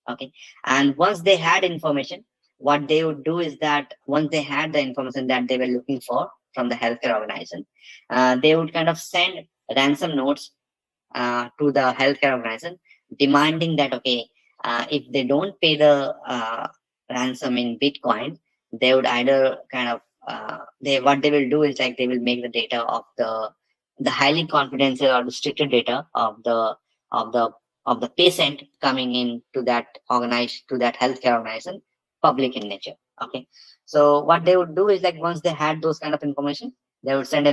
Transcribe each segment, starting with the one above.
Okay, and once they had information, what they would do is that once they had the information that they were looking for from the healthcare organization, they would kind of send ransom notes to the healthcare organization, demanding that okay, if they don't pay the ransom in Bitcoin, they would either kind of they what they will do is like they will make the data of the highly confidential or restricted data of the of the patient coming in to that organized to that healthcare organization public in nature. Okay, so what they would do is like once they had those kind of information, they would send a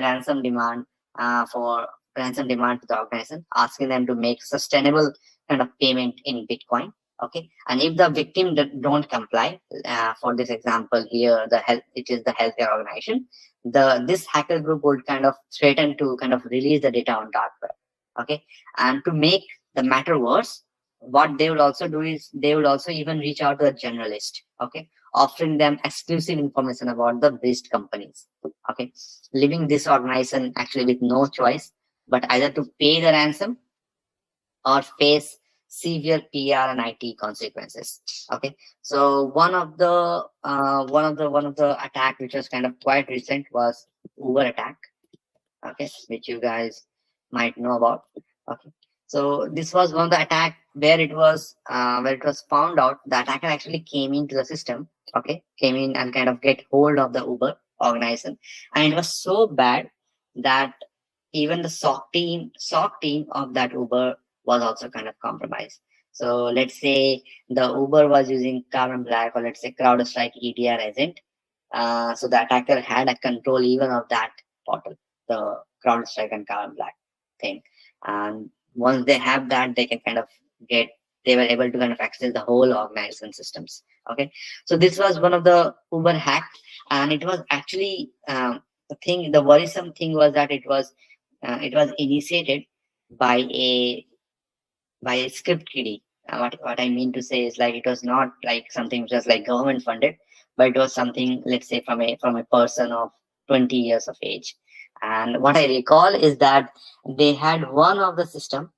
for ransom demand to the organization, asking them to make sustainable kind of payment in Bitcoin. Okay, and if the victim don't comply, for this example here, it is the healthcare organization. This hacker group would kind of threaten to kind of release the data on dark web. Okay, and to make the matter worse, what they would also do is they would also even reach out to a generalist. Okay, offering them exclusive information about the breached companies. Okay, leaving this organization actually with no choice but either to pay the ransom or face severe PR and IT consequences. Okay, so one of the attack which was kind of quite recent was Uber attack. Okay, which you guys might know about. Okay, so this was one of the attack where it was found out the attacker actually came into the system. Okay, came in and kind of get hold of the Uber organization, and it was so bad that even the SOC team of that Uber was also kind of compromised. So let's say the Uber was using Carbon Black, or let's say CrowdStrike EDR agent. So the attacker had a control even of that portal, the CrowdStrike and Carbon Black thing. And once they have that, they can kind of they were able to kind of access the whole organization systems. Okay, so this was one of the Uber hack, and it was actually the worrisome thing was that it was initiated by a script kiddie. What I mean to say is like it was not like something just like government funded, but it was something, let's say, from a person of 20 years of age. And what I recall is that they had one of the system,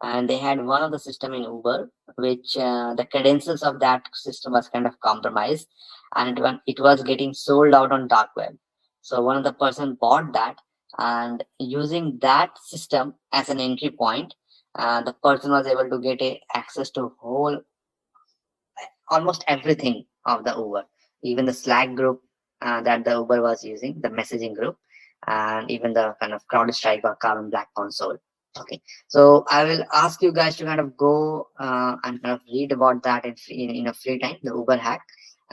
and they had one of the system in Uber, which the credentials of that system was kind of compromised, and it was getting sold out on dark web. So one of the person bought that, and using that system as an entry point, the person was able to get access to whole almost everything of the Uber, even the Slack group that the Uber was using, the messaging group, and even the kind of CrowdStrike or Carbon Black console. Okay, so I will ask you guys to kind of go and kind of read about that in a free time, the Uber hack,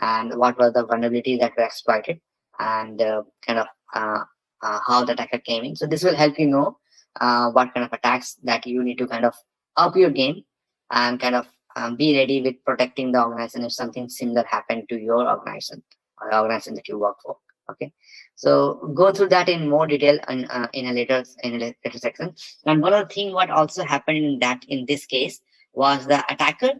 and what were the vulnerabilities that were exploited, and kind of how the attacker came in. So this will help you know what kind of attacks that you need to kind of up your game and kind of be ready with protecting the organization if something similar happened to your organization or the organization that you work for. Okay, so go through that in more detail in a later section. And one other thing what also happened in this case was the attacker,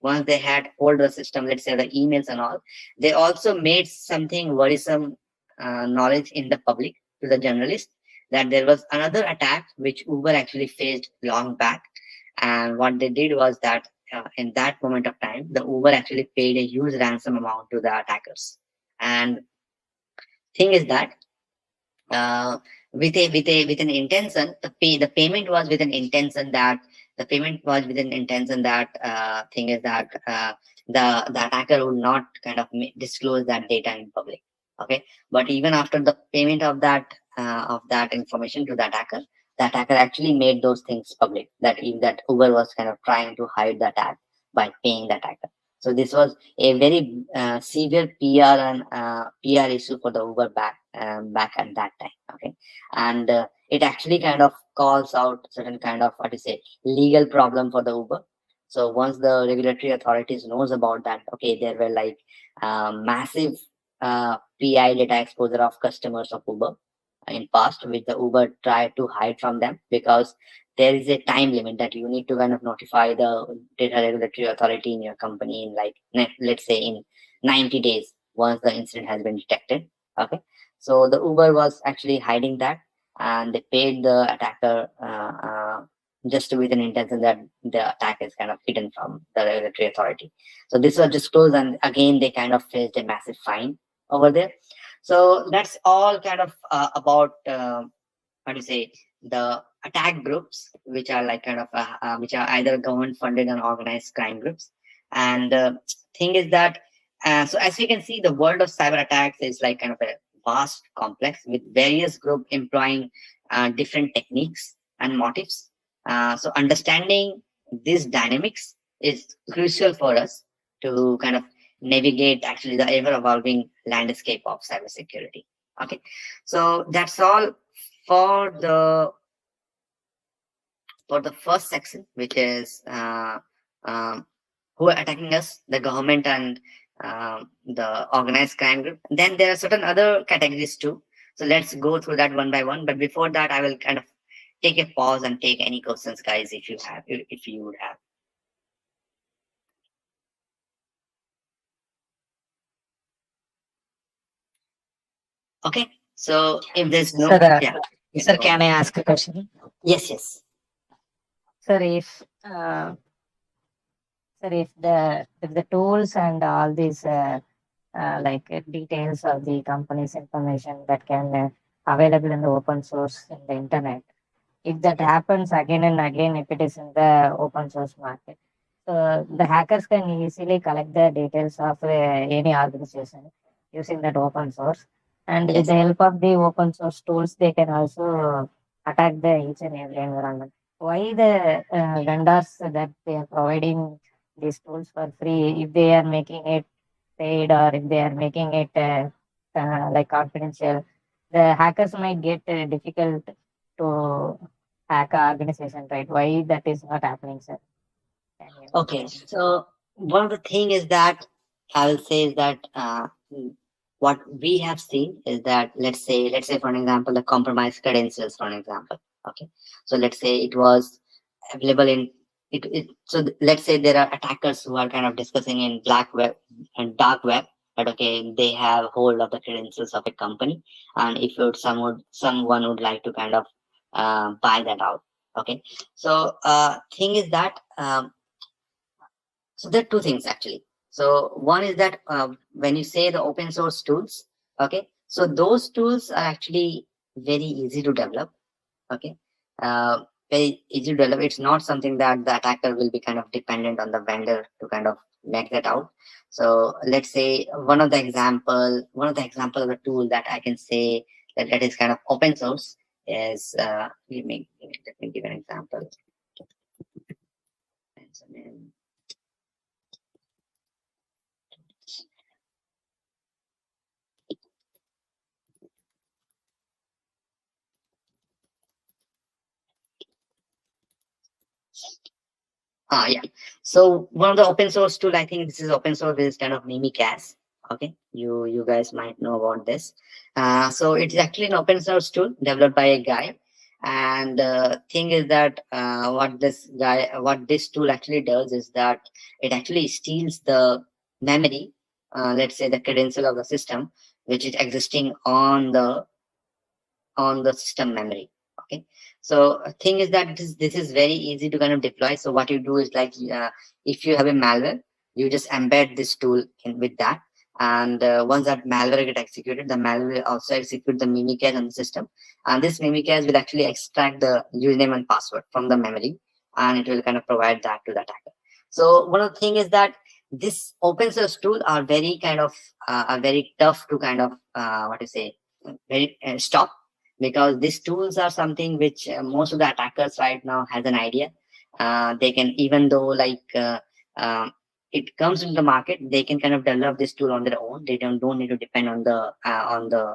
once they had hold the system, let's say the emails and all, they also made something worrisome knowledge in the public to the journalist that there was another attack which Uber actually faced long back. And what they did was that in that moment of time, the Uber actually paid a huge ransom amount to the attackers. And thing is that with an intention, the payment was with an intention that thing is that the attacker would not kind of disclose that data in public. Okay, but even after the payment of that information to the attacker actually made those things public. That Uber was kind of trying to hide the attack by paying the attacker. So this was a very severe PR issue for the Uber back at that time. Okay, and it actually kind of calls out certain kind of what you say legal problem for the Uber. So once the regulatory authorities knows about that, okay, there were like massive PI data exposure of customers of Uber in past, which the Uber tried to hide from them because there is a time limit that you need to kind of notify the data regulatory authority in your company in like let's say in 90 days once the incident has been detected. Okay, so the Uber was actually hiding that, and they paid the attacker just with an intention that the attack is kind of hidden from the regulatory authority. So this was disclosed, and again they kind of faced a massive fine over there. So that's all kind of about how to say, the attack groups, which are like kind of which are either government funded and organized crime groups. And thing is that so as you can see, the world of cyber attacks is like kind of a vast complex with various groups employing different techniques and motives. So understanding these dynamics is crucial for us to kind of navigate actually the ever evolving landscape of cybersecurity. Okay, so that's all for the first section, which is who are attacking us, the government and the organized crime group. Then there are certain other categories too. So let's go through that one by one. But before that, I will kind of take a pause and take any questions, guys, if you have, if you would have. Okay. So if there's no, Sir, yeah. sir, can I ask a question? Yes, yes. Sir, if the tools and all these details of the company's information that can available in the open source in the internet, if that happens again and again, if it is in the open source market, so the hackers can easily collect the details of any organization using that open source, and with Yes. the help of the open source tools, they can also attack the each and every environment. Why the vendors that they are providing these tools for free, if they are making it paid or if they are making it like confidential, the hackers might get difficult to hack a organization, right? Why that is not happening, sir? Can you Okay. So one of the thing is that I will say is that what we have seen is that let's say for an example, the compromised credentials, for an example. Okay. So let's say it was available in let's say there are attackers who are kind of discussing in black web and dark web, but okay, they have hold of the credentials of a company, and if it, someone would like to kind of buy that out. Okay. So thing is that so there are two things actually. So one is that when you say the open source tools, okay, so those tools are actually very easy to develop. Okay, very easy to develop. It's not something that the attacker will be kind of dependent on the vendor to kind of make that out. So let's say one of the example of the tool that I can say that is kind of open source is let me give an example. Yeah. So one of the open source tool, I think this is open source, is kind of Mimikaz. Okay, you guys might know about this. So it's actually an open source tool developed by a guy. And thing is that what this tool actually does is that it actually steals the memory, let's say the credential of the system, which is existing on the system memory. Okay, so thing is that this is very easy to kind of deploy. So what you do is like if you have a malware, you just embed this tool in with that, and once that malware get executed, the malware will also execute the mimikatz on the system, and this mimikatz will actually extract the username and password from the memory, and it will kind of provide that to the attacker. So one of the thing is that this open source tool are very kind of are very tough to kind of what to say, very stop, because these tools are something which most of the attackers right now has an idea. They can, even though like it comes into the market, they can kind of develop this tool on their own. They don't need to depend on the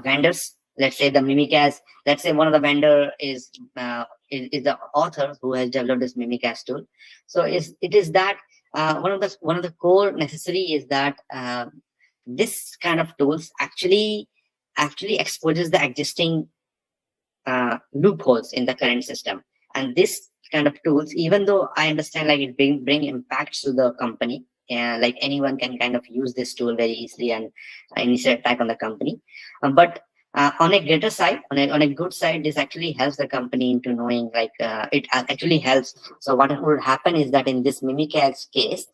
vendors. Let's say the Mimikaz. Let's say one of the vendor is the author who has developed this Mimikaz tool. So it is that one of the core necessary is that this kind of tools actually exposes the existing loopholes in the current system. And this kind of tools, even though I understand like it bring impacts to the company, like anyone can kind of use this tool very easily and initiate attack on the company, but On a greater side, on a good side, this actually helps the company into knowing, like, it actually helps. So what would happen is that in this Mimikatz case,